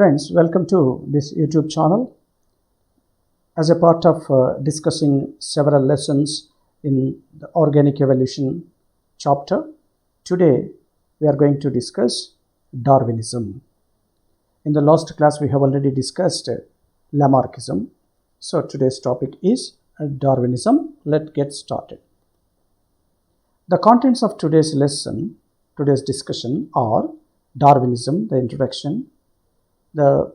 Friends, welcome to this YouTube channel. As a part of discussing several lessons in the organic evolution chapter, today we are going to discuss Darwinism. In the last class, we have already discussed Lamarckism. So today's topic is Darwinism. Let's get started. The contents of today's lesson, today's discussion are Darwinism, the introduction, the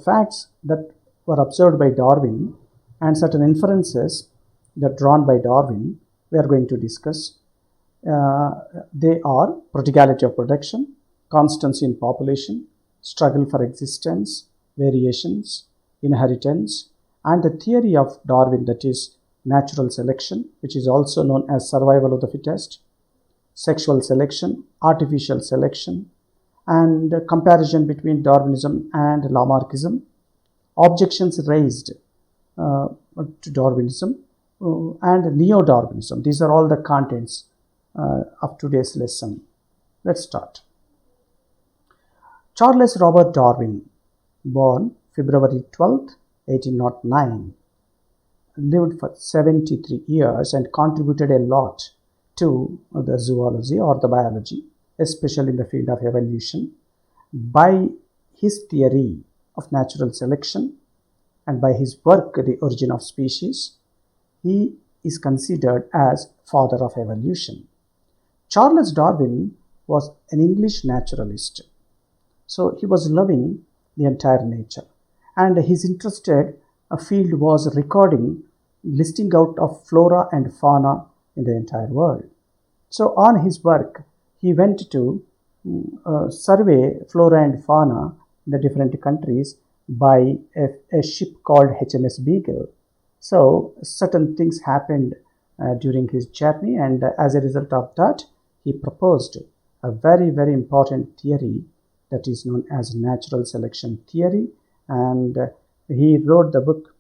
facts that were observed by Darwin and certain inferences that drawn by Darwin we are going to discuss. They are prodigality of production, constancy in population, struggle for existence, variations, inheritance, and the theory of Darwin, that is natural selection, which is also known as survival of the fittest, sexual selection, artificial selection, and comparison between Darwinism and Lamarckism, objections raised to Darwinism, and neo-Darwinism. These are all the contents of today's lesson. Let's start. Charles Robert Darwin, born February 12, 1809, lived for 73 years and contributed a lot to the zoology or the biology, especially in the field of evolution, by his theory of natural selection and by his work, The Origin of Species. He is considered as father of evolution. Charles Darwin was an English naturalist, so he was loving the entire nature, and his interested field was recording, listing out of flora and fauna in the entire world. So on his work, he went to survey flora and fauna in the different countries by a ship called HMS Beagle. So certain things happened during his journey, and as a result of that, he proposed a very, very important theory that is known as natural selection theory, and he wrote the book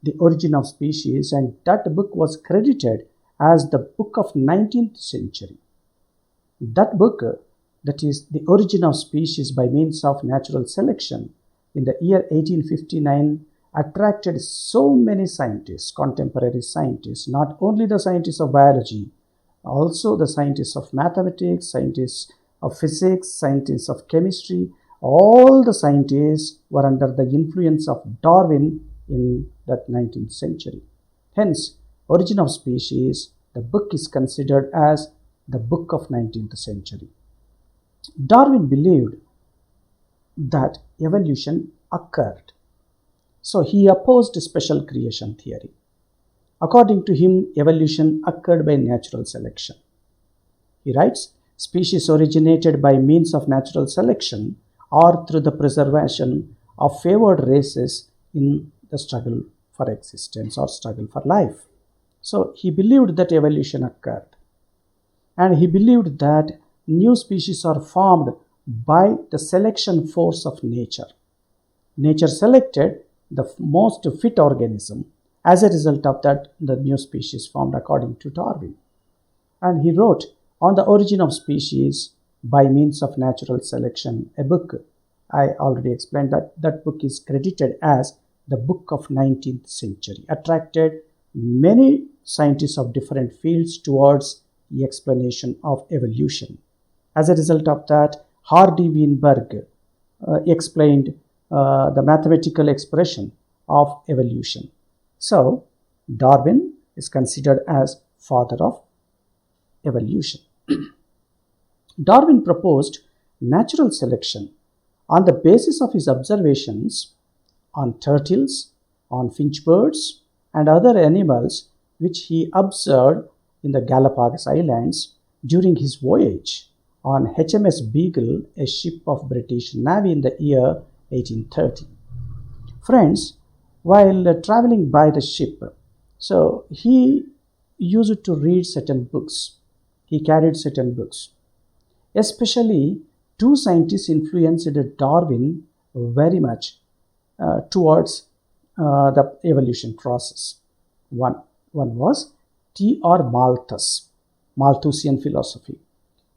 The Origin of Species, and that book was credited as the book of 19th century. That book, that is The Origin of Species by Means of Natural Selection, in the year 1859, attracted so many scientists, contemporary scientists, not only the scientists of biology, also the scientists of mathematics, scientists of physics, scientists of chemistry. All the scientists were under the influence of Darwin in that 19th century. Hence, Origin of Species, the book is considered as the book of 19th century. Darwin believed that evolution occurred. So he opposed special creation theory. According to him, evolution occurred by natural selection. He writes, species originated by means of natural selection or through the preservation of favored races in the struggle for existence or struggle for life. So he believed that evolution occurred. And he believed that new species are formed by the selection force of nature. Nature selected the most fit organism. As a result of that, the new species formed according to Darwin. And he wrote On the Origin of Species by Means of Natural Selection, a book. I already explained that that book is credited as the book of 19th century, attracted many scientists of different fields towards the explanation of evolution. As a result of that, Hardy Weinberg explained the mathematical expression of evolution. So, Darwin is considered as father of evolution. Darwin proposed natural selection on the basis of his observations on turtles, on finch birds, and other animals which he observed in the Galapagos Islands during his voyage on HMS Beagle, a ship of British Navy in the year 1830. Friends, while traveling by the ship, so he used to read certain books. He carried certain books. Especially, two scientists influenced Darwin very much towards the evolution process. One was T.R. Malthus, Malthusian philosophy,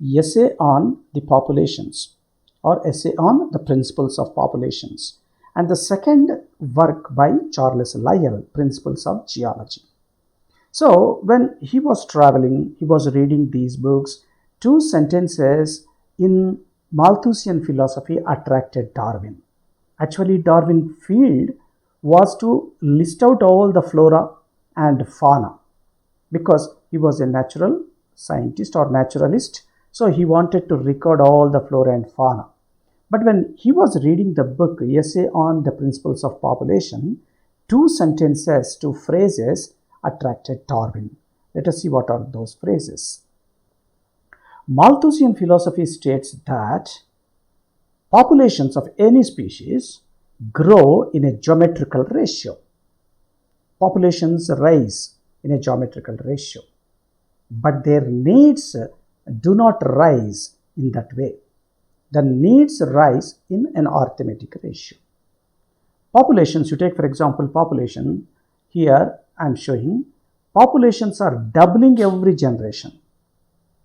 essay on the populations, or essay on the principles of populations. And the second work by Charles Lyell, Principles of Geology. So when he was traveling, he was reading these books. Two sentences in Malthusian philosophy attracted Darwin. Actually, Darwin's field was to list out all the flora and fauna, because he was a natural scientist or naturalist. So he wanted to record all the flora and fauna. But when he was reading the book, Essay on the Principles of Population, two sentences, two phrases attracted Darwin. Let us see what are those phrases. Malthusian philosophy states that populations of any species grow in a geometrical ratio. Populations rise in a geometrical ratio, but their needs do not rise in that way. The needs rise in an arithmetic ratio. Populations, you take for example population, here I am showing populations are doubling every generation.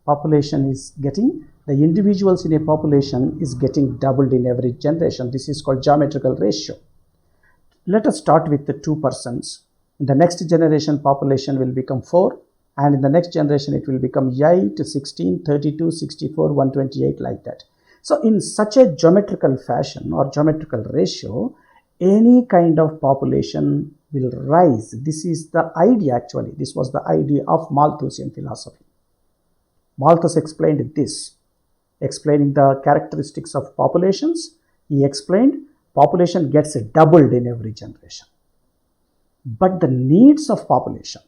Population is getting, the individuals in a population is getting doubled in every generation. This is called geometrical ratio. Let us start with the 2 persons. In the next generation, population will become 4, and in the next generation it will become 8, 16, 32, 64, 128, like that. So in such a geometrical fashion or geometrical ratio, any kind of population will rise. This is the idea actually. This was the idea of Malthusian philosophy. Malthus explained this, explaining the characteristics of populations. He explained population gets doubled in every generation. But the needs of population,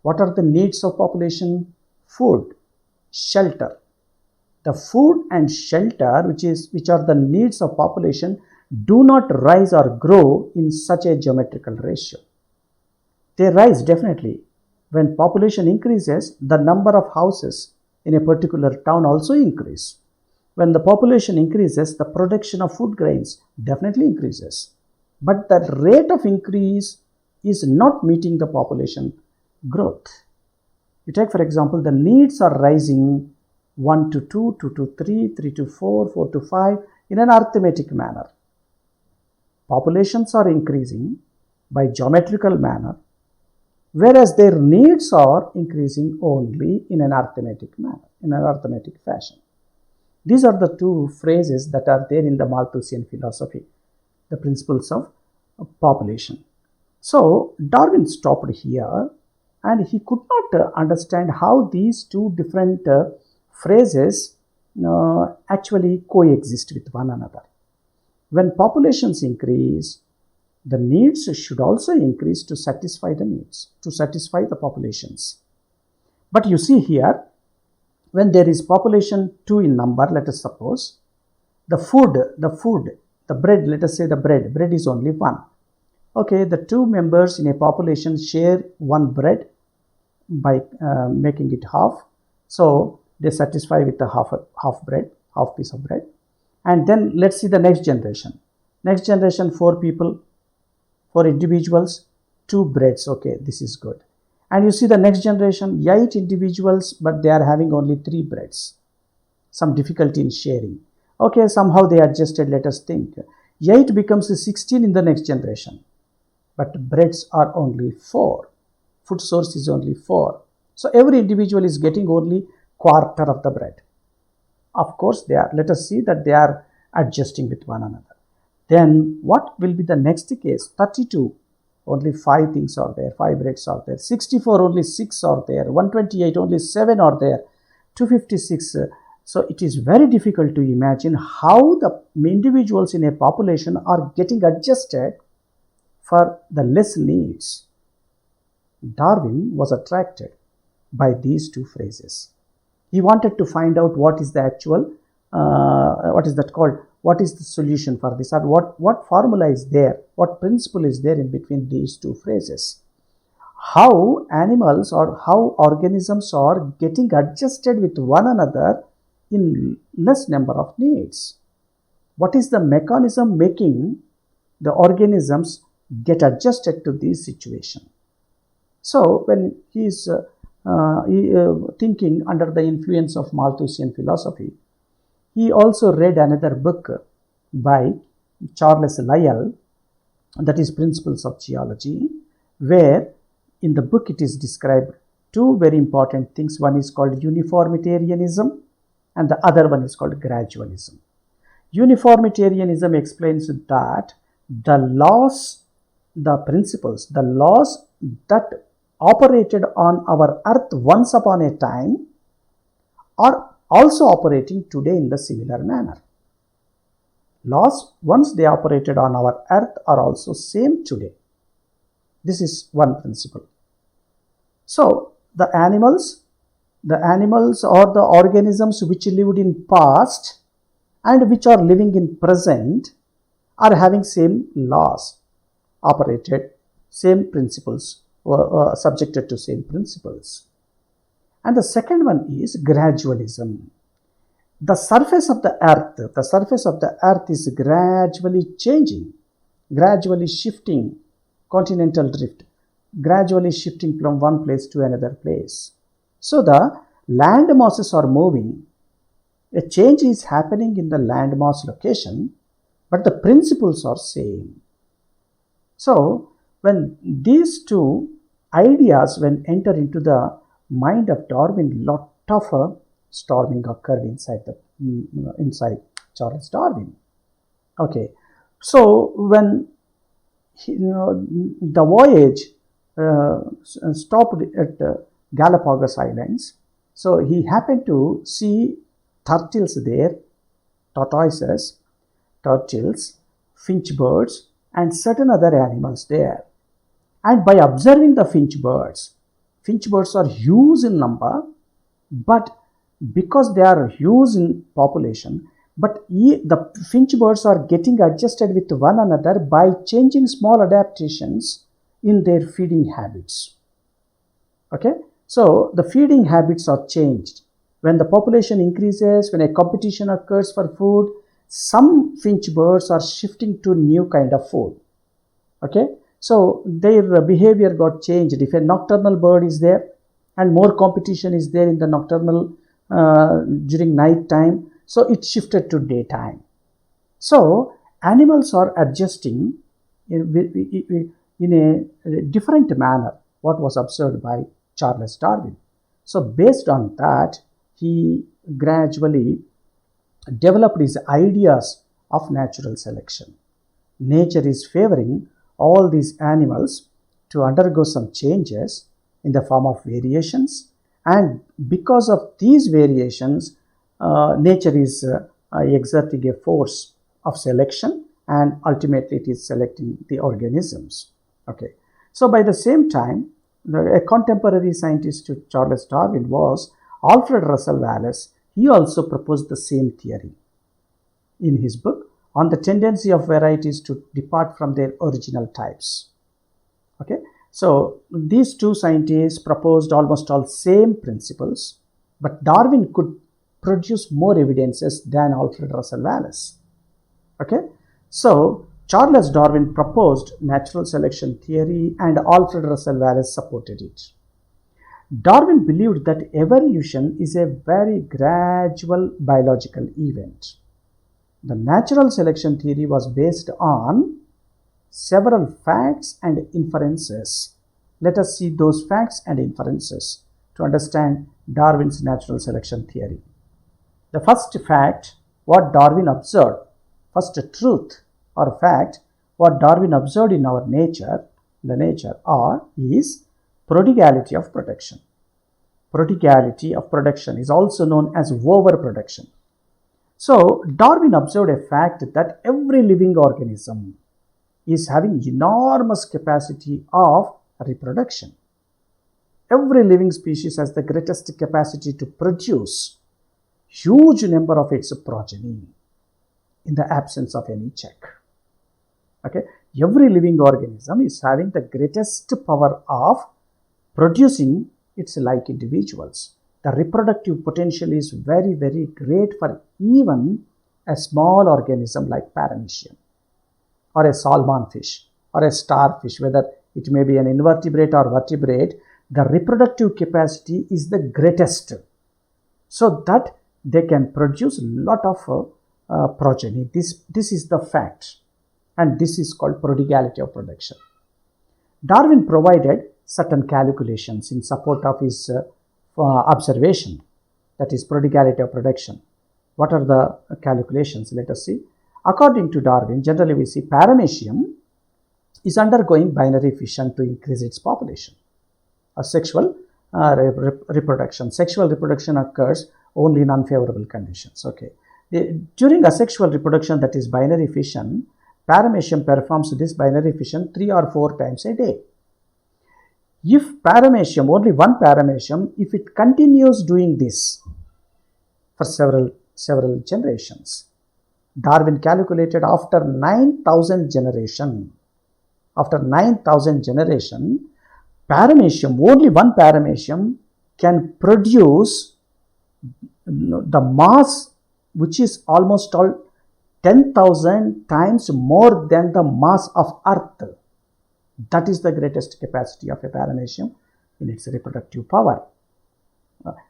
what are the needs of population? Food, shelter. The food and shelter, which are the needs of population, do not rise or grow in such a geometrical ratio. They rise definitely. When population increases, the number of houses in a particular town also increase. When the population increases, the production of food grains definitely increases. But the rate of increase is not meeting the population growth. You take for example, the needs are rising 1 to 2, 2 to 3, 3 to 4, 4 to 5 in an arithmetic manner. Populations are increasing by geometrical manner, whereas their needs are increasing only in an arithmetic manner, in an arithmetic fashion. These are the two phrases that are there in the Malthusian philosophy, the principles of population. So Darwin stopped here, and he could not understand how these two different phrases actually coexist with one another. When populations increase, the needs should also increase to satisfy the needs, to satisfy the populations. But you see here, when there is population 2 in number, let us suppose, the bread, let us say the bread is only 1. Okay, the 2 members in a population share one bread by making it half. So they satisfy with the half piece of bread. And then let's see the next generation. Next generation, 4 people, 4 individuals, 2 breads. Okay, this is good. And you see the next generation, 8 individuals, but they are having only 3 breads. Some difficulty in sharing. Okay, somehow they adjusted, let us think. 8 becomes 16 in the next generation. But breads are only 4. Food source is only 4. So every individual is getting only quarter of the bread. Of course, let us see that they are adjusting with one another. Then what will be the next case? 32, only 5 things are there, 5 breads are there. 64, only 6 are there. 128, only 7 are there. 256. So it is very difficult to imagine how the individuals in a population are getting adjusted for the less needs. Darwin was attracted by these two phrases. He wanted to find out what is the actual, what is that called? What is the solution for this? Or what formula is there? What principle is there in between these two phrases? How animals or how organisms are getting adjusted with one another in less number of needs? What is the mechanism making the organisms get adjusted to this situation? So when he is thinking under the influence of Malthusian philosophy, He also read another book by Charles Lyell, that is Principles of Geology, where in the book it is described two very important things. One is called uniformitarianism and the other one is called gradualism. Uniformitarianism explains that the laws, the principles, the laws that operated on our earth once upon a time are also operating today in the similar manner. Laws, once they operated on our earth, are also same today. This is one principle. So the animals or the organisms which lived in past and which are living in present are having same laws, operated same principles, subjected to same principles. And the second one is gradualism. The surface of the earth is gradually changing, gradually shifting, continental drift, gradually shifting from one place to another place. So the land masses are moving. A change is happening in the land mass location, but the principles are same. So when these two ideas when enter into the mind of Darwin, lot of storming occurred inside Charles Darwin. Okay, so when the voyage stopped at Galapagos Islands, so he happened to see turtles there, tortoises, turtles, finch birds, and certain other animals there. And by observing the finch birds are huge in number, but because they are huge in population, but the finch birds are getting adjusted with one another by changing small adaptations in their feeding habits. Okay, so the feeding habits are changed. When the population increases, when a competition occurs for food, some finch birds are shifting to new kind of food. Okay, so their behavior got changed. If a nocturnal bird is there and more competition is there in the nocturnal during night time, so it shifted to daytime. So animals are adjusting in a different manner what was observed by Charles Darwin. So based on that, he gradually developed his ideas of natural selection. Nature is favoring all these animals to undergo some changes in the form of variations, and because of these variations, nature is exerting a force of selection, and ultimately it is selecting the organisms. Okay, so by the same time, a contemporary scientist to Charles Darwin was Alfred Russel Wallace. He also proposed the same theory in his book on the tendency of varieties to depart from their original types. Okay, so these two scientists proposed almost all same principles, but Darwin could produce more evidences than Alfred Russel Wallace. Okay, so Charles Darwin proposed natural selection theory and Alfred Russel Wallace supported it. Darwin believed that evolution is a very gradual biological event. The natural selection theory was based on several facts and inferences. Let us see those facts and inferences to understand Darwin's natural selection theory. The first fact, what Darwin observed, first truth or fact, what Darwin observed in our nature, is prodigality of production. Prodigality of production is also known as overproduction. So Darwin observed a fact that every living organism is having enormous capacity of reproduction. Every living species has the greatest capacity to produce huge number of its progeny in the absence of any check. Okay, every living organism is having the greatest power of producing its like individuals. The reproductive potential is very, very great for even a small organism like paramecium or a salmon fish or a starfish, whether it may be an invertebrate or vertebrate, the reproductive capacity is the greatest. So that they can produce a lot of progeny. This is the fact, and this is called prodigality of production. Darwin provided certain calculations in support of his observation, that is prodigality of production. What are the calculations? Let us see. According to Darwin, generally we see paramecium is undergoing binary fission to increase its population. A sexual reproduction. Sexual reproduction occurs only in unfavorable conditions. Okay. During asexual reproduction, that is binary fission, paramecium performs this binary fission 3 or 4 times a day. If paramecium, only one paramecium, if it continues doing this for several generations, Darwin calculated after 9,000 generation, paramecium, only one paramecium can produce the mass which is almost all 10,000 times more than the mass of Earth. That is the greatest capacity of a paramecium in its reproductive power.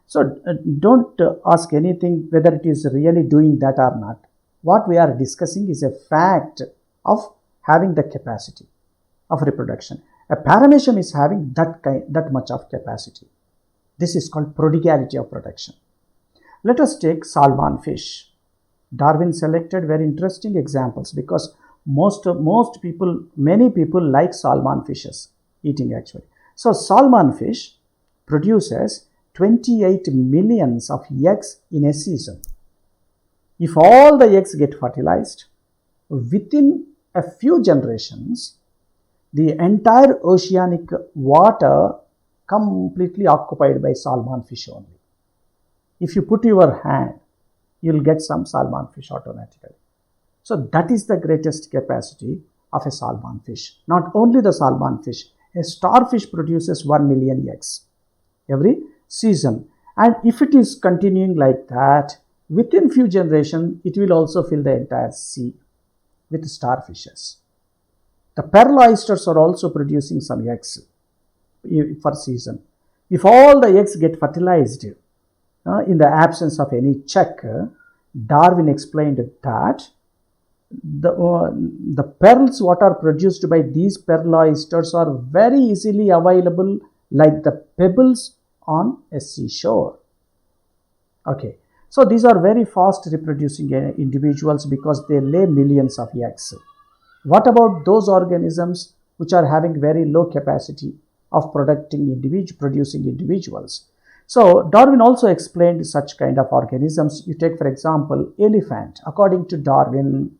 So don't ask anything whether it is really doing that or not. What we are discussing is a fact of having the capacity of reproduction. A paramecium is having that much of capacity. This is called prodigality of production. Let us take salmon fish. Darwin selected very interesting examples because many people like salmon fishes eating actually. So salmon fish produces 28 millions of eggs in a season. If all the eggs get fertilized, within a few generations, the entire oceanic water completely occupied by salmon fish only. If you put your hand, you will get some salmon fish automatically. So that is the greatest capacity of a salmon fish. Not only the salmon fish, a starfish produces 1 million eggs every season. And if it is continuing like that, within few generations, it will also fill the entire sea with starfishes. The pearl oysters are also producing some eggs per season. If all the eggs get fertilized in the absence of any check, Darwin explained that the pearls what are produced by these pearl oysters are very easily available like the pebbles on a seashore. Okay, so these are very fast reproducing individuals because they lay millions of eggs. What about those organisms which are having very low capacity of producing individuals? So Darwin also explained such kind of organisms. You take for example elephant. According to Darwin,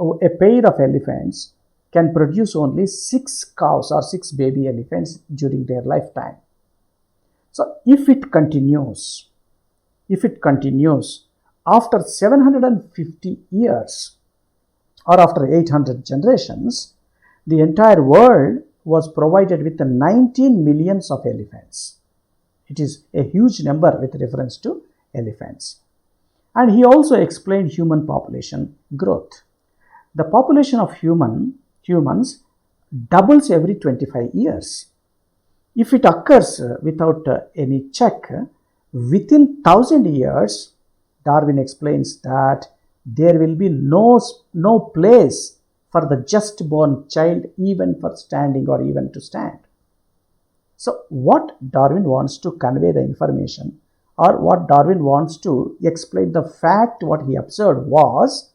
a pair of elephants can produce only 6 cows or 6 baby elephants during their lifetime. So if it continues, after 750 years or after 800 generations, the entire world was provided with 19 millions of elephants. It is a huge number with reference to elephants. And he also explained human population growth. The population of humans doubles every 25 years. If it occurs without any check, within 1,000 years, Darwin explains that there will be no place for the just born child even for standing or even to stand. So what Darwin wants to convey the information, or what Darwin wants to explain the fact what he observed was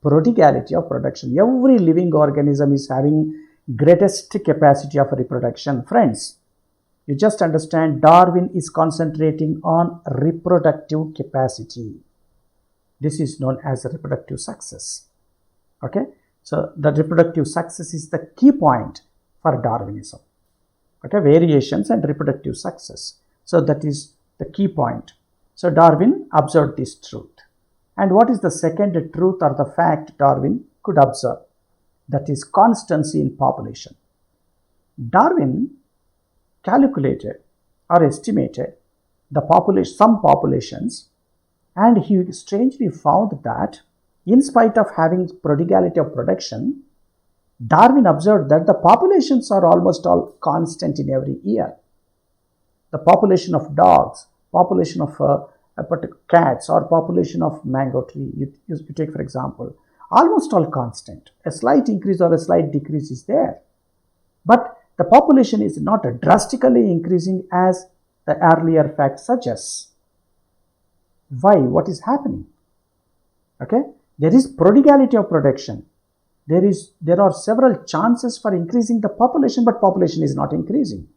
prodigality of production. Every living organism is having greatest capacity of reproduction. Friends, you just understand Darwin is concentrating on reproductive capacity. This is known as reproductive success. Okay, so the reproductive success is the key point for Darwinism. Okay, variations and reproductive success. So that is the key point. So Darwin observed this truth. And what is the second truth or the fact Darwin could observe? That is constancy in population. Darwin calculated or estimated some populations, and he strangely found that in spite of having prodigality of production, Darwin observed that the populations are almost all constant in every year. The population of dogs, population of but cats or population of mango tree, you take for example, almost all constant. A slight increase or a slight decrease is there. But the population is not drastically increasing as the earlier fact suggests. Why? What is happening? Okay, there is prodigality of production. There are several chances for increasing the population, but population is not increasing.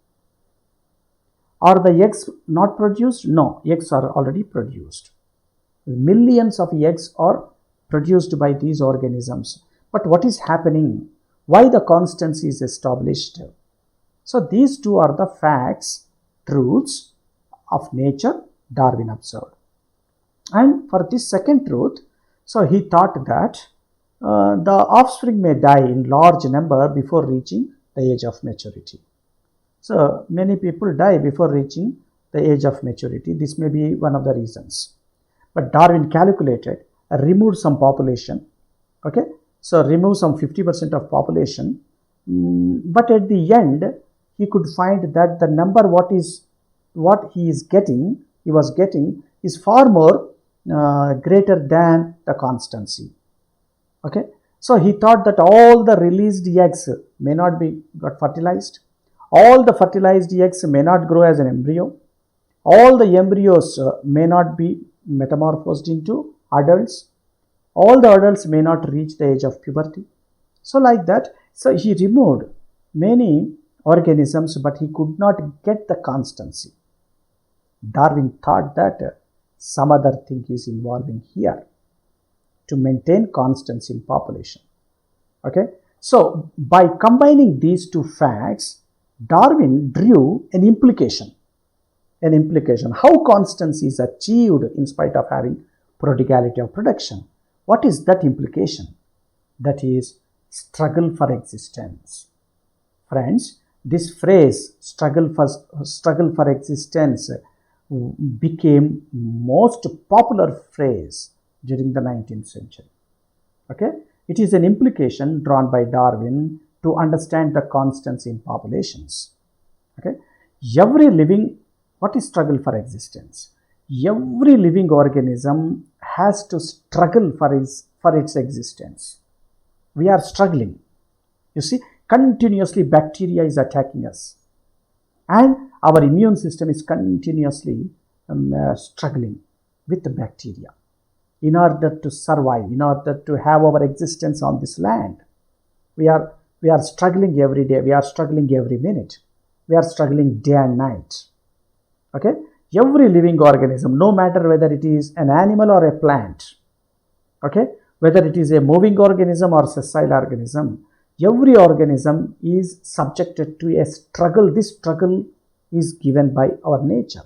Are the eggs not produced? No, eggs are already produced. Millions of eggs are produced by these organisms. But what is happening? Why the constancy is established? So these two are the facts, truths of nature Darwin observed. And for this second truth, so he thought that the offspring may die in large number before reaching the age of maturity. So many people die before reaching the age of maturity. This may be one of the reasons. But Darwin calculated, removed some population. Okay, so remove some 50% of population. But at the end, he could find that the number what he was getting is far more greater than the constancy. Okay, so he thought that all the released eggs may not be got fertilized. All the fertilized eggs may not grow as an embryo. All the embryos may not be metamorphosed into adults. All the adults may not reach the age of puberty. So like that, so he removed many organisms, but he could not get the constancy. Darwin thought that some other thing is involving here to maintain constancy in population. Okay, so by combining these two facts, Darwin drew an implication how constancy is achieved in spite of having prodigality of production. What is that implication? That is struggle for existence. Friends, this phrase struggle for existence became most popular phrase during the 19th century. Okay, it is an implication drawn by Darwin to understand the constancy in populations. Okay, what is struggle for existence? Every living organism has to struggle for its existence. We are struggling. You see, continuously bacteria is attacking us, and our immune system is continuously struggling with the bacteria in order to survive, in order to have our existence on this land. We are struggling every day. We are struggling every minute. We are struggling day and night. Okay, every living organism, no matter whether it is an animal or a plant, okay, whether it is a moving organism or sessile organism, every organism is subjected to a struggle. This struggle is given by our nature.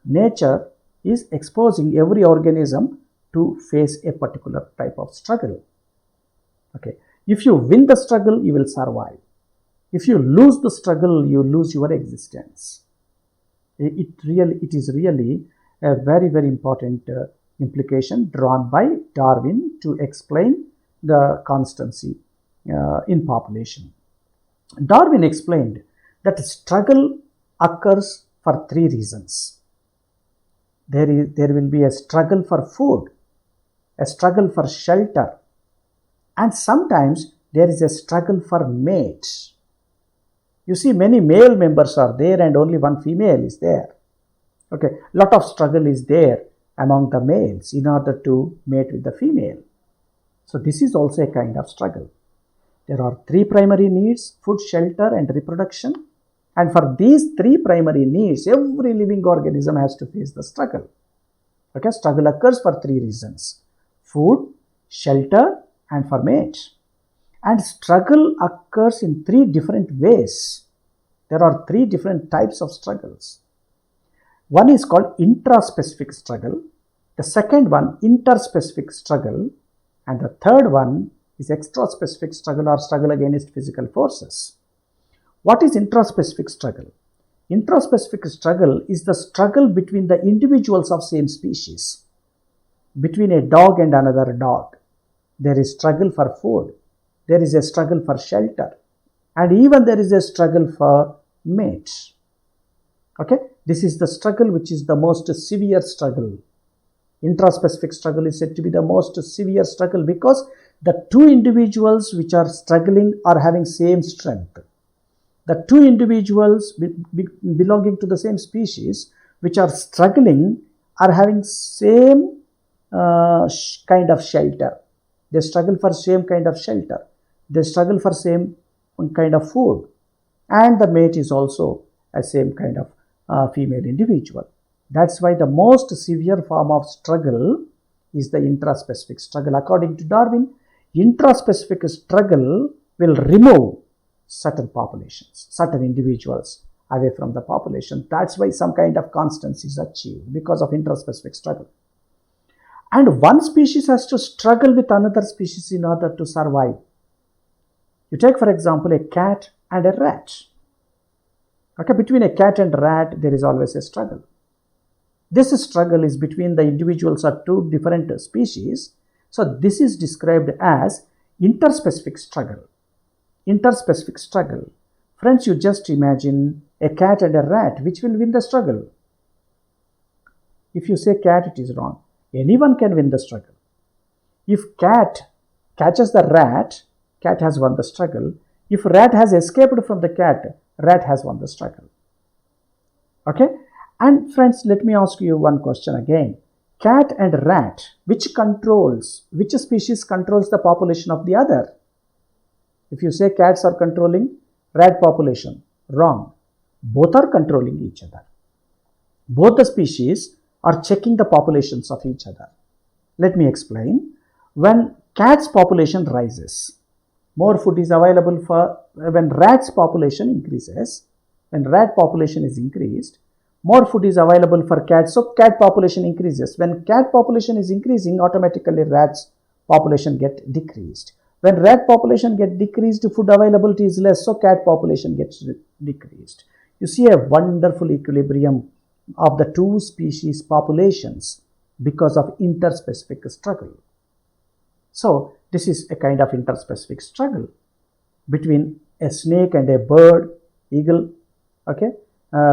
Nature is exposing every organism to face a particular type of struggle. Okay, if you win the struggle, you will survive. If you lose the struggle, you lose your existence. It is really a very, very important implication drawn by Darwin to explain the constancy in population. Darwin explained that struggle occurs for three reasons. There will be a struggle for food, a struggle for shelter, and sometimes there is a struggle for mate. You see, many male members are there and only one female is there. Okay, lot of struggle is there among the males in order to mate with the female. So this is also a kind of struggle. There are three primary needs: food, shelter, and reproduction. And for these three primary needs, every living organism has to face the struggle. Okay, struggle occurs for three reasons: food, shelter, and for mate. And struggle occurs in three different ways. There are three different types of struggles. One is called intraspecific struggle. The second one, interspecific struggle. And the third one is extraspecific struggle or struggle against physical forces. What is intraspecific struggle? Intraspecific struggle is the struggle between the individuals of same species. Between a dog and another dog, there is struggle for food. There is a struggle for shelter, and even there is a struggle for mates. Okay, This is the struggle which is the most severe struggle. Intraspecific struggle is said to be the most severe struggle because the two individuals which are struggling are having same strength. The two individuals belonging to the same species which are struggling are having same kind of shelter. They struggle for same kind of shelter. They struggle for same kind of food. And the mate is also a same kind of female individual. That's why the most severe form of struggle is the intraspecific struggle. According to Darwin, intraspecific struggle will remove certain populations, certain individuals away from the population. That's why some kind of constancy is achieved because of intraspecific struggle. And one species has to struggle with another species in order to survive. You take, for example, a cat and a rat. Okay, between a cat and rat, there is always a struggle. This struggle is between the individuals of two different species. So this is described as interspecific struggle. Interspecific struggle. Friends, you just imagine a cat and a rat, which will win the struggle? If you say cat, it is wrong. Anyone can win the struggle. If cat catches the rat, cat has won the struggle. If rat has escaped from the cat, rat has won the struggle. Okay? And friends, let me ask you one question again. Cat and rat, which species controls the population of the other? If you say cats are controlling rat population, wrong. Both are controlling each other. Both the species are checking the populations of each other. Let me explain. When cat's population rises, more food is available when rat's population increases. When rat population is increased, more food is available for cats, so cat population increases. When cat population is increasing, automatically rat's population get decreased. When rat population get decreased, food availability is less, so cat population gets decreased. You see a wonderful equilibrium of the two species populations because of interspecific struggle. So this is a kind of interspecific struggle between a snake and a bird, eagle, okay,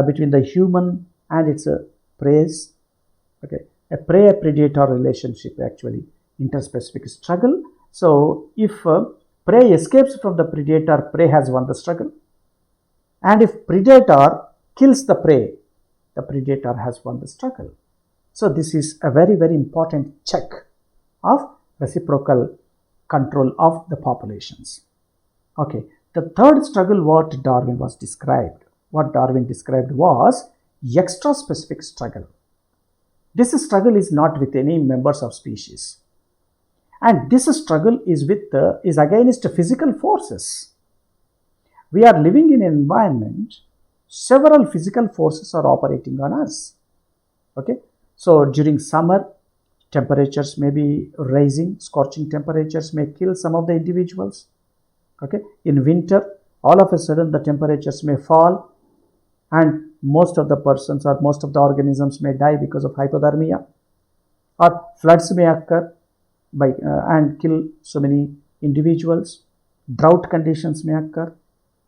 between the human and its prey, okay, a prey-predator relationship, actually interspecific struggle. So if prey escapes from the predator, prey has won the struggle, and if predator kills the prey, the predator has won the struggle. So this is a very, very important check of reciprocal control of the populations. Okay, the third struggle what Darwin described was extraspecific struggle. This struggle is not with any members of species, and this struggle is against physical forces. We are living in an environment, several physical forces are operating on us. Okay, so during summer, temperatures may be rising, scorching temperatures may kill some of the individuals. Okay, in winter, all of a sudden the temperatures may fall and most of the persons or most of the organisms may die because of hypothermia, or floods may occur and kill so many individuals. Drought conditions may occur,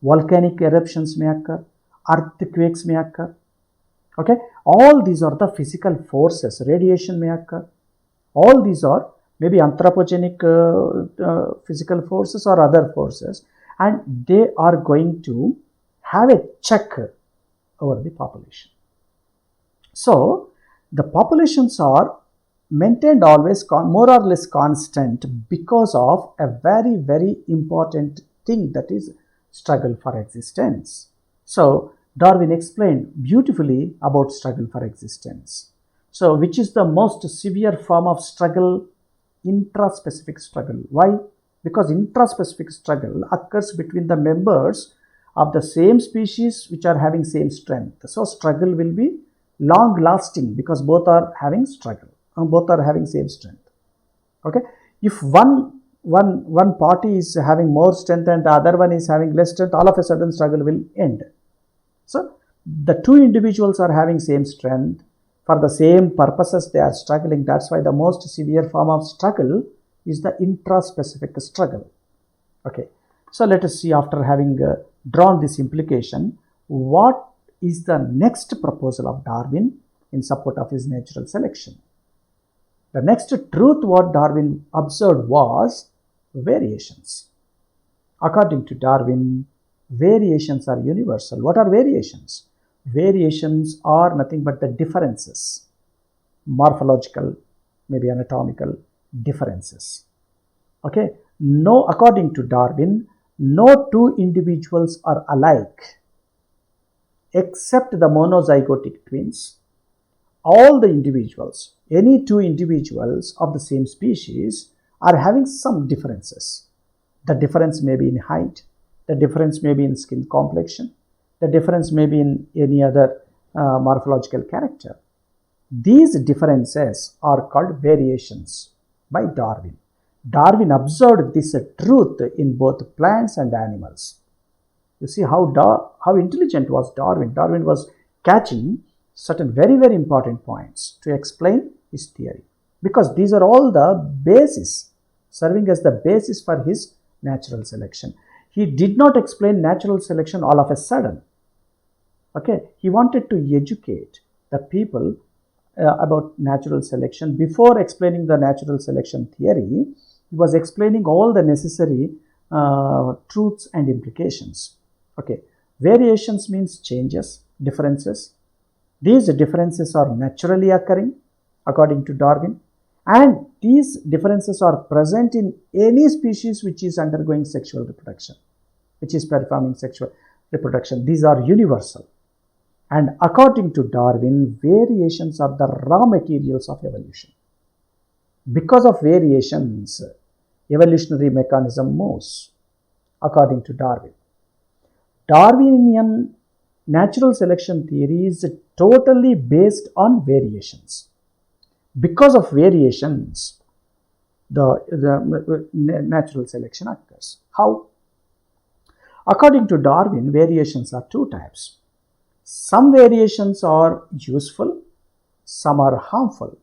volcanic eruptions may occur, earthquakes may occur. Okay, all these are the physical forces. Radiation may occur. All these are maybe anthropogenic physical forces or other forces, and they are going to have a check over the population. So the populations are maintained always more or less constant because of a very, very important thing, that is struggle for existence. So Darwin explained beautifully about struggle for existence. So which is the most severe form of struggle? Intraspecific struggle. Why? Because intraspecific struggle occurs between the members of the same species which are having same strength. So struggle will be long lasting because both are having struggle and both are having same strength. Okay, if one party is having more strength and the other one is having less strength, all of a sudden struggle will end. So the two individuals are having same strength, for the same purposes they are struggling. That's why the most severe form of struggle is the intraspecific struggle. Okay, so let us see, after having drawn this implication, what is the next proposal of Darwin in support of his natural selection. The next truth what Darwin observed was variations. According to Darwin, variations are universal. What are variations? Variations are nothing but the differences, morphological, maybe anatomical differences. Okay, no, according to Darwin, no two individuals are alike except the monozygotic twins. All the individuals, any two individuals of the same species, are having some differences. The difference may be in height, the difference may be in skin complexion, the difference may be in any other morphological character. These differences are called variations by Darwin. Darwin observed this truth in both plants and animals. You see how intelligent was Darwin. Darwin was catching certain very, very important points to explain his theory, because these are all the basis, serving as the basis for his natural selection. He did not explain natural selection all of a sudden. Okay, he wanted to educate the people about natural selection. Before explaining the natural selection theory, he was explaining all the necessary truths and implications. Okay, variations means changes, differences. These differences are naturally occurring according to Darwin, and these differences are present in any species which is undergoing sexual reproduction, which is performing sexual reproduction. These are universal. And according to Darwin, variations are the raw materials of evolution. Because of variations, evolutionary mechanism moves, according to Darwin. Darwinian natural selection theory is totally based on variations. Because of variations, the natural selection occurs. How? According to Darwin, variations are two types. Some variations are useful, some are harmful,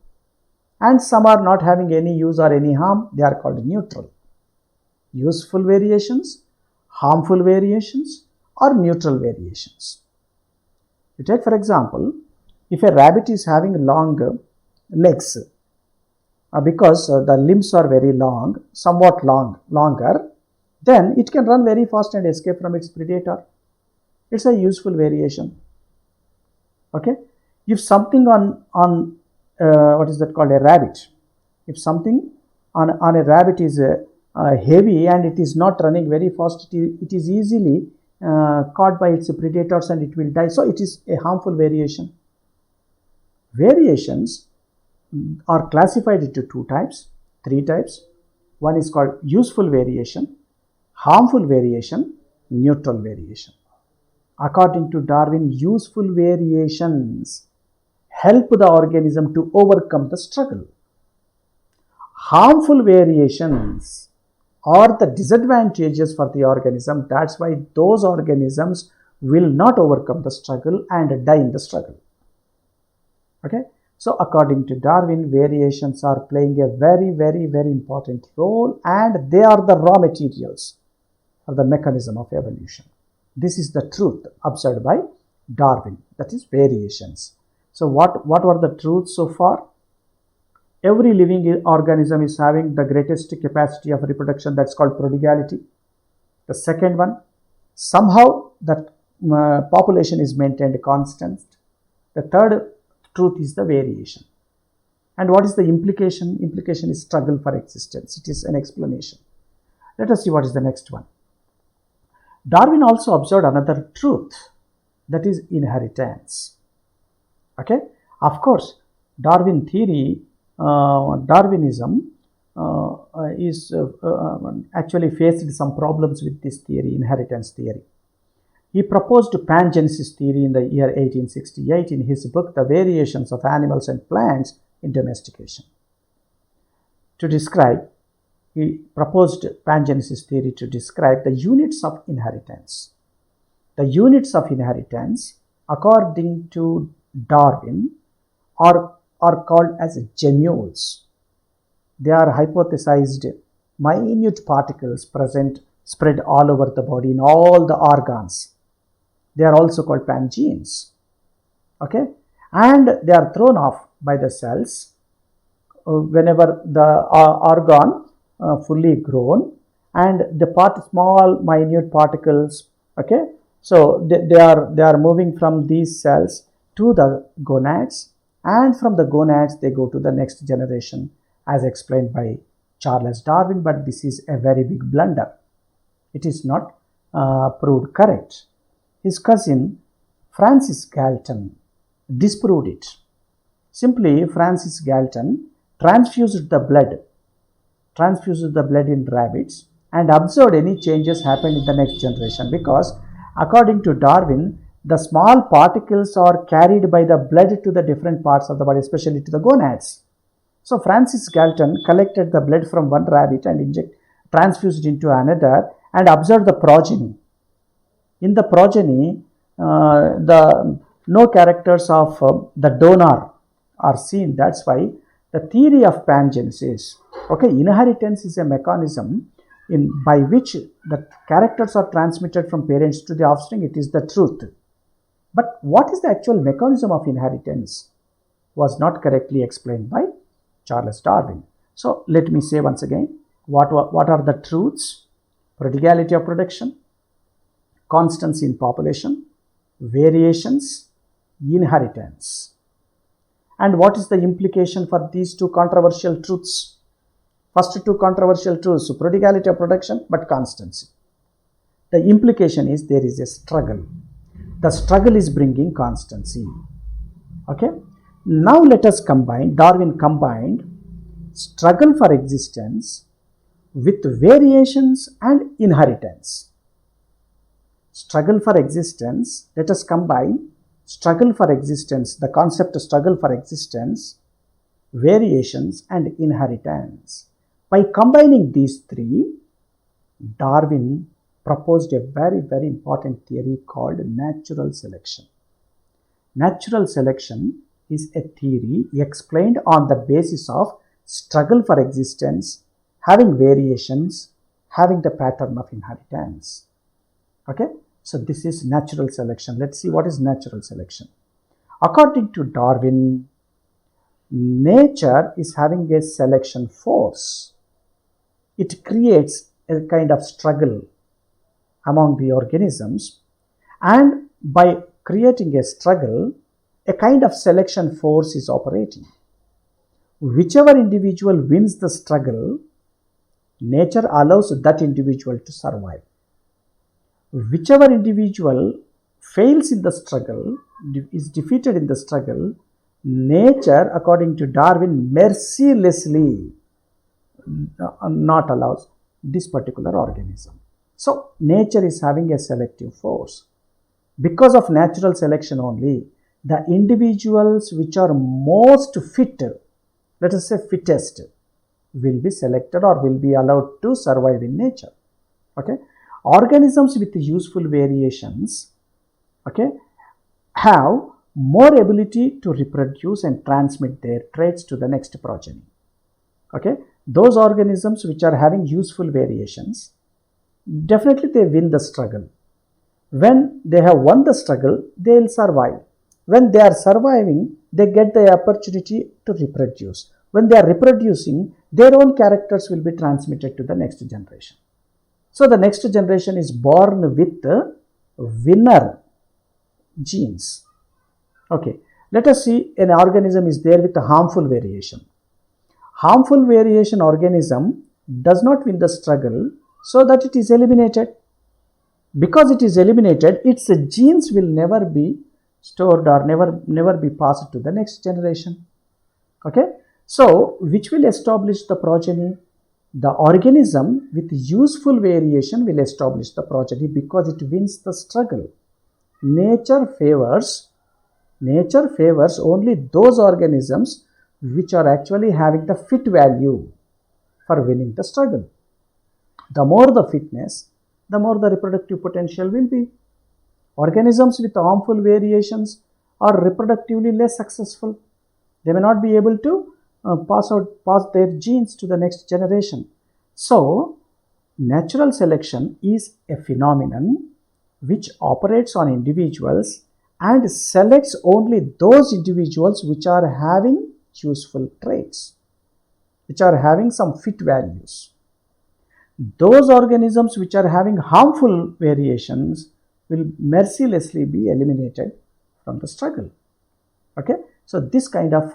and some are not having any use or any harm. They are called neutral. Useful variations, harmful variations, or neutral variations. You take, for example, if a rabbit is having long legs, because the limbs are very long, somewhat longer, then it can run very fast and escape from its predator. It's a useful variation. Okay, if something on what is that called, a rabbit, if something on a rabbit is heavy and it is not running very fast, it is easily caught by its predators and it will die. So it is a harmful variation. Variations are classified into three types. One is called useful variation, harmful variation, neutral variation. According to Darwin, useful variations help the organism to overcome the struggle. Harmful variations are the disadvantages for the organism. That's why those organisms will not overcome the struggle and die in the struggle. Okay, so according to Darwin, variations are playing a very, very, very important role, and they are the raw materials for the mechanism of evolution. This is the truth observed by Darwin, that is variations. So what were the truths so far? Every living organism is having the greatest capacity of reproduction, that's called prodigality. The second one, somehow that population is maintained constant. The third truth is the variation. And what is the implication? Implication is struggle for existence. It is an explanation. Let us see what is the next one. Darwin also observed another truth, that is inheritance. Okay, of course, Darwin theory, Darwinism is actually faced some problems with this theory, inheritance theory. He proposed pangenesis theory in the year 1868 in his book, The Variations of Animals and Plants in Domestication. To describe, he proposed pangenesis theory to describe the units of inheritance. The units of inheritance, according to Darwin, are called as gemmules. They are hypothesized minute particles spread all over the body in all the organs. They are also called pangenes. Okay, and they are thrown off by the cells whenever the organ fully grown, and the small minute particles. Okay, so they are moving from these cells to the gonads, and from the gonads they go to the next generation, as explained by Charles Darwin. But this is a very big blunder. It is not proved correct. His cousin Francis Galton disproved it. Simply, Francis Galton transfused the blood in rabbits and observed any changes happened in the next generation, because according to Darwin, the small particles are carried by the blood to the different parts of the body, especially to the gonads. So Francis Galton collected the blood from one rabbit and transfused it into another and observed the progeny. In the progeny, no characters of the donor are seen. That's why the theory of pangenesis, okay, inheritance is a mechanism by which the characters are transmitted from parents to the offspring. It is the truth. But what is the actual mechanism of inheritance was not correctly explained by Charles Darwin. So let me say once again, what are the truths? Prodigality of production, constancy in population, variations, inheritance. And what is the implication for these two controversial truths? First two controversial truths, prodigality of production but constancy. The implication is there is a struggle. The struggle is bringing constancy. Okay. Now let us combine. Darwin combined struggle for existence with variations and inheritance. Struggle for existence, let us combine struggle for existence, the concept of struggle for existence, variations and inheritance. By combining these three, Darwin proposed a very, very important theory called natural selection. Natural selection is a theory explained on the basis of struggle for existence, having variations, having the pattern of inheritance. Okay, so this is natural selection. Let's see what is natural selection. According to Darwin, nature is having a selection force. It creates a kind of struggle among the organisms, and by creating a struggle, a kind of selection force is operating. Whichever individual wins the struggle, nature allows that individual to survive. Whichever individual fails in the struggle, is defeated in the struggle, nature, according to Darwin, mercilessly not allows this particular organism. So nature is having a selective force. Because of natural selection only, the individuals which are most fit, let us say fittest, will be selected or will be allowed to survive in nature. Okay, organisms with useful variations, okay, have more ability to reproduce and transmit their traits to the next progeny. Okay, those organisms which are having useful variations, definitely they win the struggle. When they have won the struggle, they will survive. When they are surviving, they get the opportunity to reproduce. When they are reproducing, their own characters will be transmitted to the next generation. So the next generation is born with winner genes. Okay, let us see an organism is there with a harmful variation. Harmful variation organism does not win the struggle, so that it is eliminated. Because it is eliminated, its genes will never be stored or never be passed to the next generation. Okay, so which will establish the progeny? The organism with useful variation will establish the progeny because it wins the struggle. Nature favors only those organisms which are actually having the fit value for winning the struggle. The more the fitness, the more the reproductive potential will be. Organisms with harmful variations are reproductively less successful. They may not be able to pass their genes to the next generation. So, natural selection is a phenomenon which operates on individuals and selects only those individuals which are having useful traits, which are having some fit values. Those organisms which are having harmful variations will mercilessly be eliminated from the struggle. Okay, so this kind of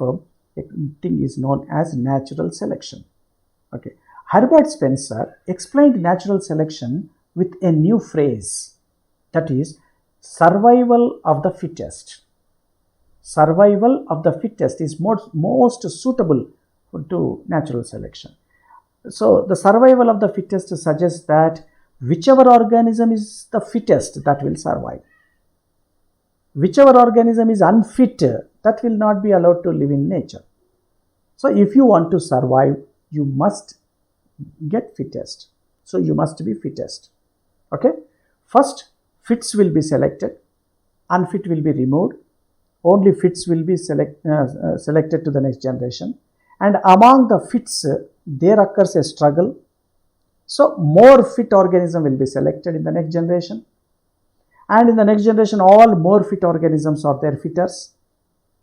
thing is known as natural selection. Okay, Herbert Spencer explained natural selection with a new phrase, that is survival of the fittest. Survival of the fittest is most suitable to natural selection. So the survival of the fittest suggests that whichever organism is the fittest, that will survive. Whichever organism is unfit, that will not be allowed to live in nature. So if you want to survive, you must get fittest. So you must be fittest. Okay. First, fits will be selected, unfit will be removed, only fits will be selected to the next generation, and among the fits there occurs a struggle. So more fit organism will be selected in the next generation, and in the next generation all more fit organisms are their fitters,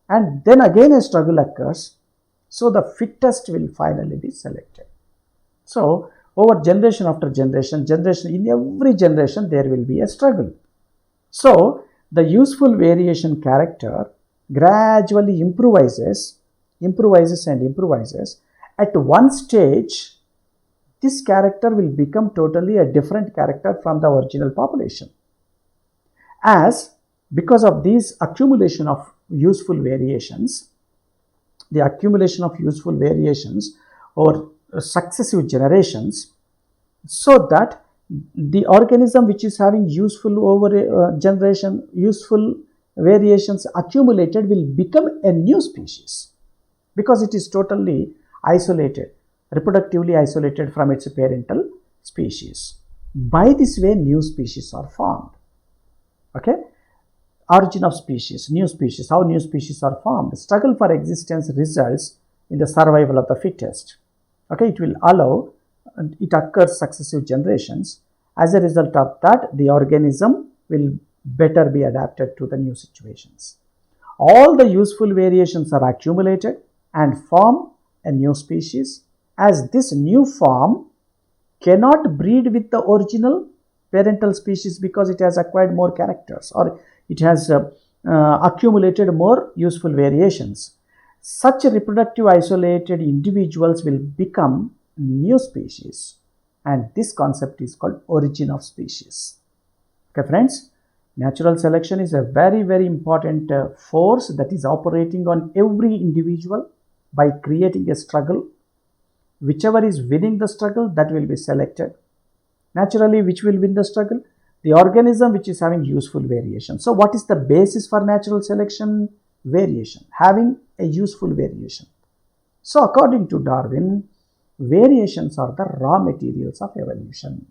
and then again a struggle occurs. So the fittest will finally be selected. So over generation after generation, in every generation there will be a struggle. So the useful variation character gradually improvises. At one stage, this character will become totally a different character from the original population. As because of this accumulation of useful variations, over successive generations, so that the organism which is having useful variations accumulated will become a new species, because it is totally isolated, reproductively isolated from its parental species. By this way, new species are formed. Okay, origin of species, new species. How new species are formed? Struggle for existence results in the survival of the fittest. Okay, it will allow, it occurs successive generations. As a result of that, the organism will better be adapted to the new situations. All the useful variations are accumulated and form a new species. As this new form cannot breed with the original parental species because it has acquired more characters, or it has accumulated more useful variations, such reproductive isolated individuals will become new species, and this concept is called origin of species. Okay friends, natural selection is a very, very important force that is operating on every individual by creating a struggle. Whichever is winning the struggle, that will be selected. Naturally, which will win the struggle? The organism which is having useful variation. So what is the basis for natural selection? Variation, having a useful variation. So according to Darwin, variations are the raw materials of evolution.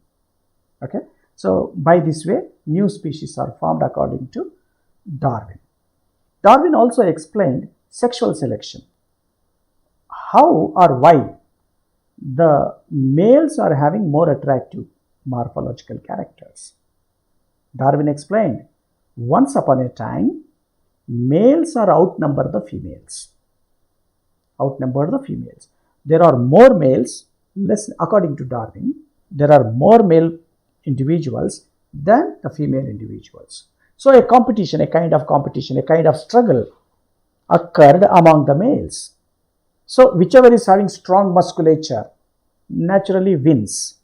Okay, so by this way, new species are formed according to Darwin. Darwin also explained sexual selection. How or why the males are having more attractive morphological characters. Darwin explained, once upon a time, males are outnumber the females. There are more males, according to Darwin, there are more male individuals than the female individuals. So a kind of struggle occurred among the males. So whichever is having strong musculature naturally wins.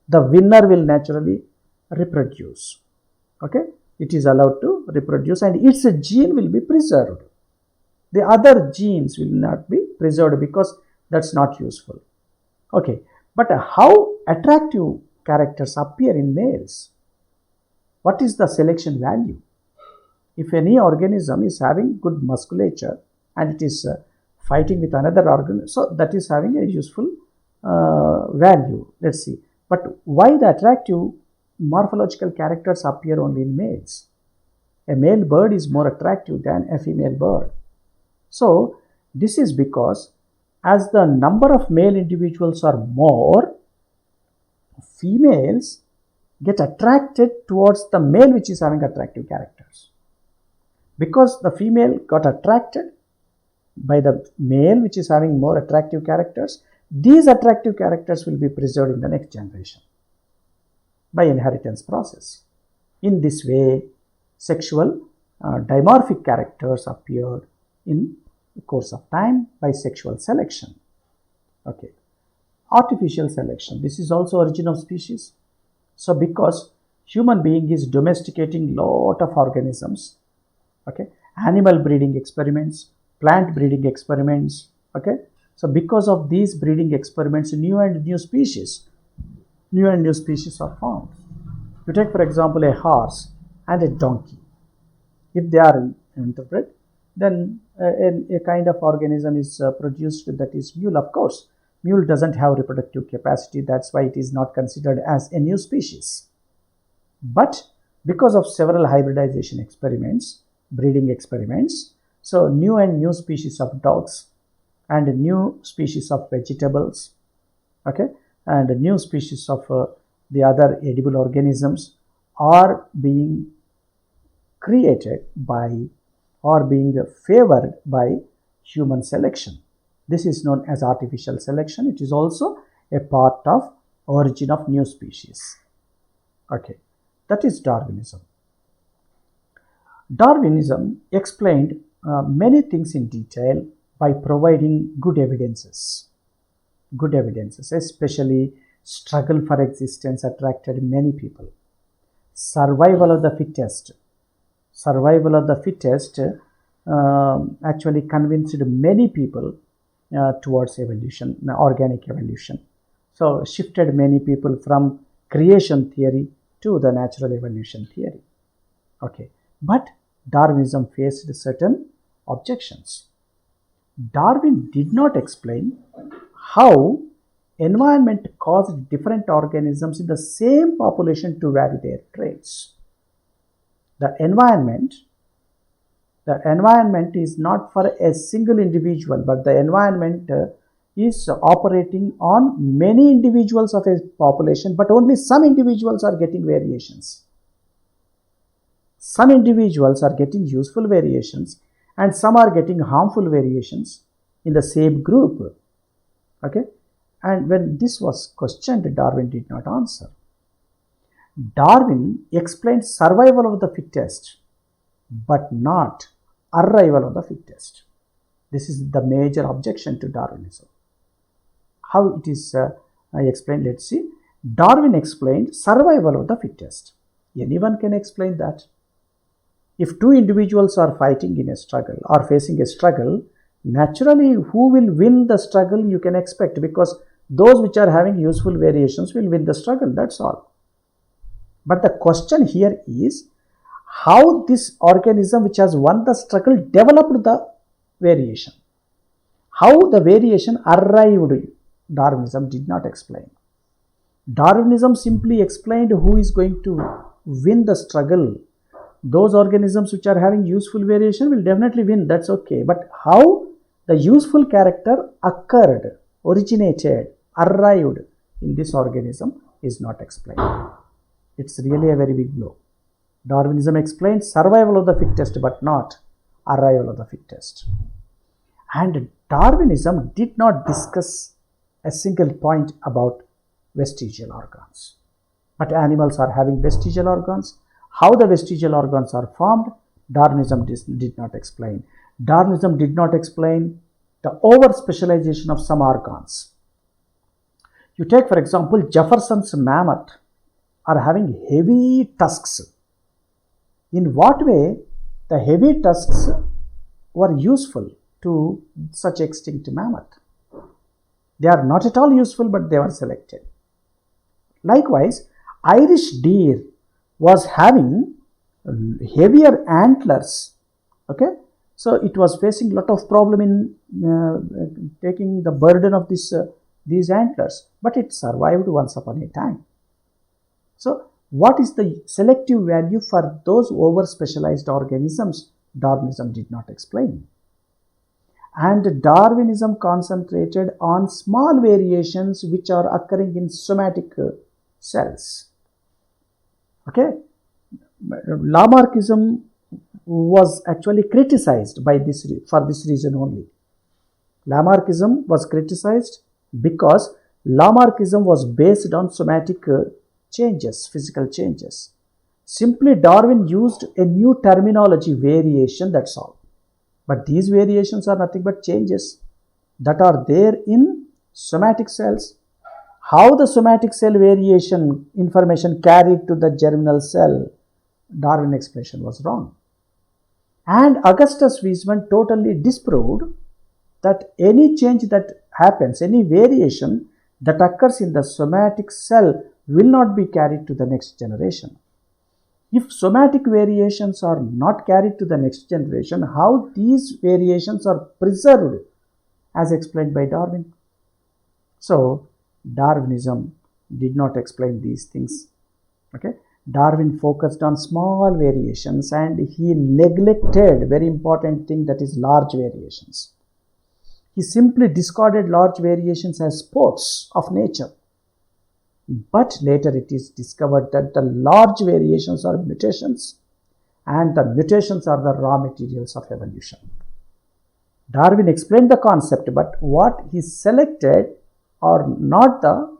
The winner will naturally reproduce. Okay, it is allowed to reproduce and its gene will be preserved. The other genes will not be preserved because that's not useful. Okay, but how attractive characters appear in males? What is the selection value? If any organism is having good musculature and it is fighting with another organism, so that is having a useful value. Let's see. But why the attractive morphological characters appear only in males? A male bird is more attractive than a female bird. So this is because as the number of male individuals are more, females get attracted towards the male which is having attractive characters. Because the female got attracted by the male which is having more attractive characters, these attractive characters will be preserved in the next generation by inheritance process. In this way, sexual dimorphic characters appeared in the course of time by sexual selection. Okay. Artificial selection. This is also origin of species. So because human being is domesticating lot of organisms, okay, animal breeding experiments, plant breeding experiments, okay. So because of these breeding experiments, new and new species are formed. You take for example a horse and a donkey. If they are interbred, then a kind of organism is produced, that is mule. Of course, mule doesn't have reproductive capacity, that's why it is not considered as a new species. But because of several hybridization experiments, breeding experiments, so new and new species of dogs and new species of vegetables, okay, and new species of the other edible organisms are being created by or being favored by human selection. This is known as artificial selection. It is also a part of origin of new species. Okay, that is Darwinism. Darwinism explained many things in detail by providing good evidences. Good evidences, especially struggle for existence attracted many people. Survival of the fittest. Survival of the fittest actually convinced many people towards evolution, organic evolution. So shifted many people from creation theory to the natural evolution theory. Okay, but Darwinism faced certain objections. Darwin did not explain how environment caused different organisms in the same population to vary their traits. The environment is not for a single individual, but the environment is operating on many individuals of a population, but only some individuals are getting variations. Some individuals are getting useful variations and some are getting harmful variations in the same group. Okay, and when this was questioned, Darwin did not answer. Darwin explained survival of the fittest, but not arrival of the fittest. This is the major objection to Darwinism. How it is explained, let's see. Darwin explained survival of the fittest. Anyone can explain that. If two individuals are fighting in a struggle or facing a struggle, naturally who will win the struggle you can expect, because those which are having useful variations will win the struggle, that's all. But the question here is how this organism which has won the struggle developed the variation. How the variation arrived, Darwinism did not explain. Darwinism simply explained who is going to win the struggle. Those organisms which are having useful variation will definitely win, that's okay. But how the useful character occurred, originated, arrived in this organism is not explained. It's really a very big blow. Darwinism explained survival of the fittest, but not arrival of the fittest. And Darwinism did not discuss a single point about vestigial organs. But animals are having vestigial organs. How the vestigial organs are formed, Darwinism did not explain. Darwinism did not explain the over-specialization of some organs. You take, for example, Jefferson's mammoth are having heavy tusks. In what way the heavy tusks were useful to such extinct mammoth? They are not at all useful, but they were selected. Likewise, Irish deer was having heavier antlers. Okay, so it was facing a lot of problem in taking the burden of these antlers, but it survived once upon a time. So what is the selective value for those over specialized organisms? Darwinism did not explain. And Darwinism concentrated on small variations which are occurring in somatic cells. Okay, Lamarckism was actually criticized by for this reason only. Lamarckism was criticized because Lamarckism was based on somatic changes, physical changes. Simply Darwin used a new terminology, variation, that's all. But these variations are nothing but changes that are there in somatic cells. How the somatic cell variation information carried to the germinal cell, Darwin explanation was wrong. And Augustus Weismann totally disproved that any change that happens, any variation that occurs in the somatic cell will not be carried to the next generation. If somatic variations are not carried to the next generation, how these variations are preserved as explained by Darwin? So, Darwinism did not explain these things. Okay, Darwin focused on small variations and he neglected very important thing, that is large variations. He simply discarded large variations as sports of nature. But later it is discovered that the large variations are mutations and the mutations are the raw materials of evolution. Darwin explained the concept, but what he selected are not the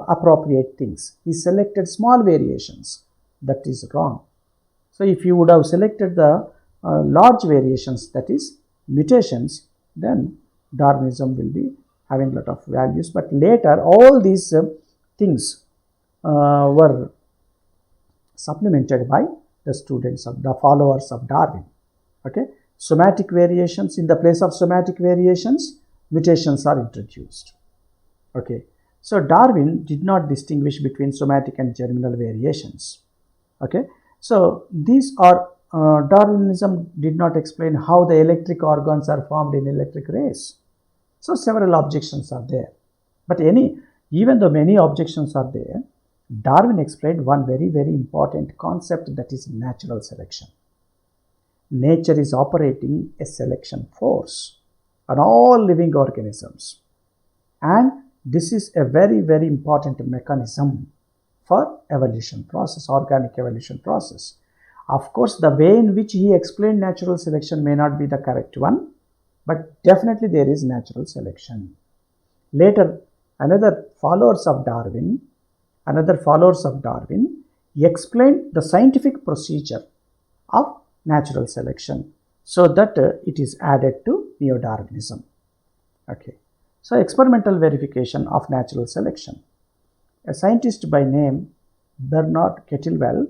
appropriate things. He selected small variations. That is wrong. So if you would have selected the large variations, that is mutations, then Darwinism will be having a lot of values. But later all these things were supplemented by the students of the followers of Darwin. Okay, somatic variations, in the place of somatic variations, mutations are introduced. Okay, so Darwin did not distinguish between somatic and germinal variations. Okay, so these are Darwinism did not explain how the electric organs are formed in electric rays. So several objections are there. But even though many objections are there, Darwin explained one very, very important concept, that is natural selection. Nature is operating a selection force on all living organisms. And this is a very, very important mechanism for evolution process, organic evolution process. Of course, the way in which he explained natural selection may not be the correct one, but definitely there is natural selection. Later, another followers of Darwin explained the scientific procedure of natural selection so that it is added to Neo-Darwinism. Okay, so experimental verification of natural selection. A scientist by name Bernard Kettlewell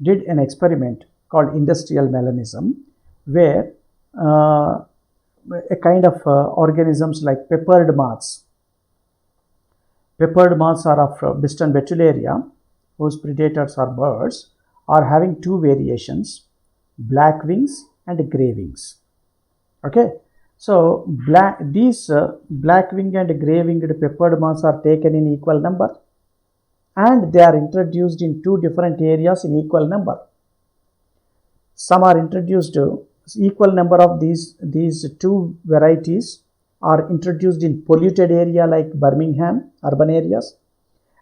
did an experiment called industrial melanism, where a kind of organisms like peppered moths. Peppered moths are of Biston betullaria, whose predators are birds, are having two variations, black wings and grey wings. Okay, so these black wing and grey winged peppered moths are taken in equal number, and they are introduced in two different areas in equal number. Some are introduced, equal number of these two varieties are introduced in polluted area like Birmingham, urban areas,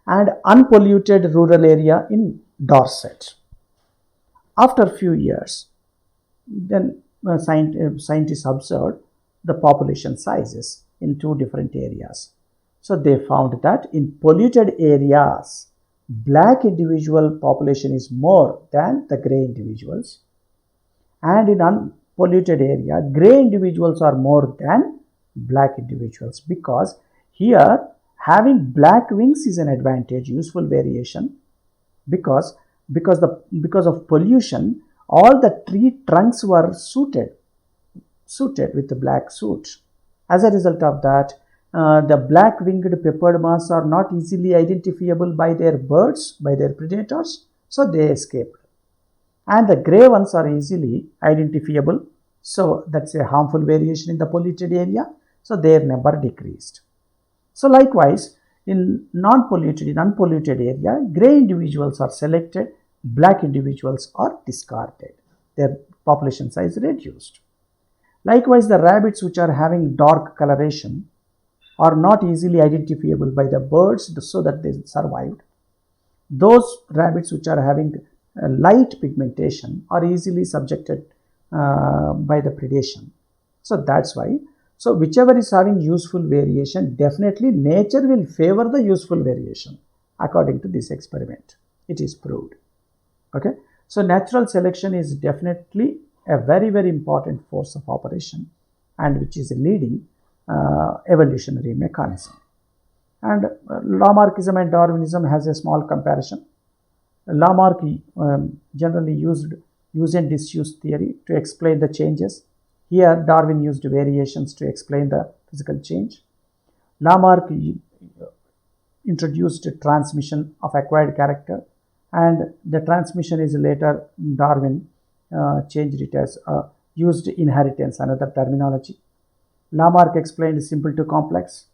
and unpolluted rural area in Dorset. After a few years, then scientists observed the population sizes in two different areas. So they found that in polluted areas, black individual population is more than the grey individuals, and in unpolluted area, grey individuals are more than black individuals, because here having black wings is an advantage, useful variation, because of pollution, all the tree trunks were suited with the black suit. As a result of that, the black winged peppered moths are not easily identifiable by their birds, by their predators, so they escaped. And the grey ones are easily identifiable, so that's a harmful variation in the polluted area, so their number decreased. So likewise, in unpolluted area, grey individuals are selected, black individuals are discarded, their population size reduced. Likewise, the rabbits which are having dark coloration are not easily identifiable by the birds, so that they survived. Those rabbits which are having light pigmentation are easily subjected by the predation. So that's why. So whichever is having useful variation, definitely nature will favor the useful variation according to this experiment. It is proved. Okay. So natural selection is definitely a very, very important force of operation and which is a leading evolutionary mechanism. And Lamarckism and Darwinism has a small comparison. Lamarck generally used use and disuse theory to explain the changes. Here Darwin used variations to explain the physical change. Lamarck introduced transmission of acquired character, and the transmission is later Darwin changed it as used inheritance, another terminology. Lamarck explained simple to complex.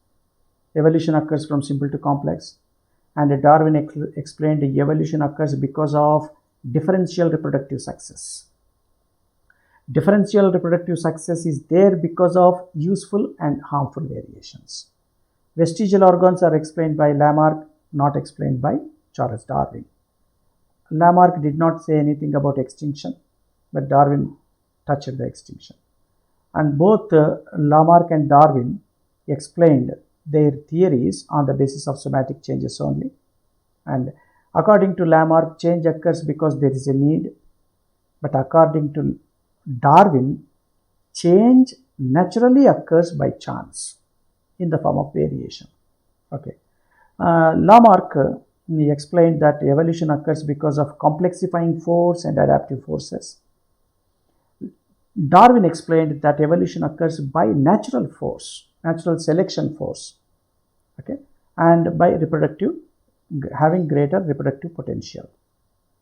Evolution occurs from simple to complex. And Darwin explained evolution occurs because of differential reproductive success. Differential reproductive success is there because of useful and harmful variations. Vestigial organs are explained by Lamarck, not explained by Charles Darwin. Lamarck did not say anything about extinction, but Darwin touched the extinction. And both Lamarck and Darwin explained their theories on the basis of somatic changes only. And according to Lamarck, change occurs because there is a need, but according to Darwin, change naturally occurs by chance in the form of variation. Okay. Lamarck explained that evolution occurs because of complexifying force and adaptive forces. Darwin explained that evolution occurs by natural force, natural selection force, okay, and by having greater reproductive potential.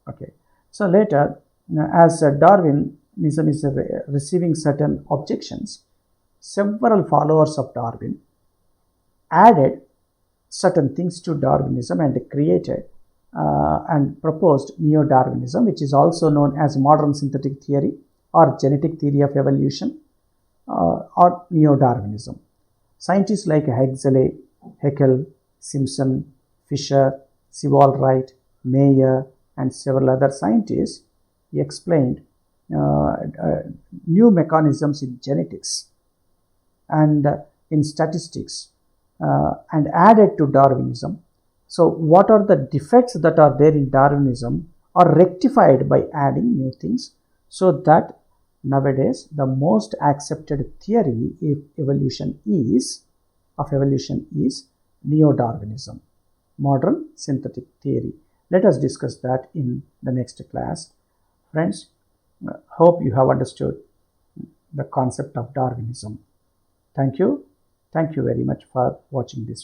Okay. So later, as Darwinism is receiving certain objections, several followers of Darwin added certain things to Darwinism and created and proposed Neo-Darwinism, which is also known as modern synthetic theory or genetic theory of evolution or Neo-Darwinism. Scientists like Huxley, Haeckel, Simpson, Fisher, Sewall-Wright, Mayer, and several other scientists explained new mechanisms in genetics and in statistics and added to Darwinism. So what are the defects that are there in Darwinism are rectified by adding new things, so that nowadays the most accepted theory of evolution is Neo-Darwinism, modern synthetic theory. Let us discuss that in the next class. Friends, hope you have understood the concept of Darwinism. Thank you. Thank you very much for watching this.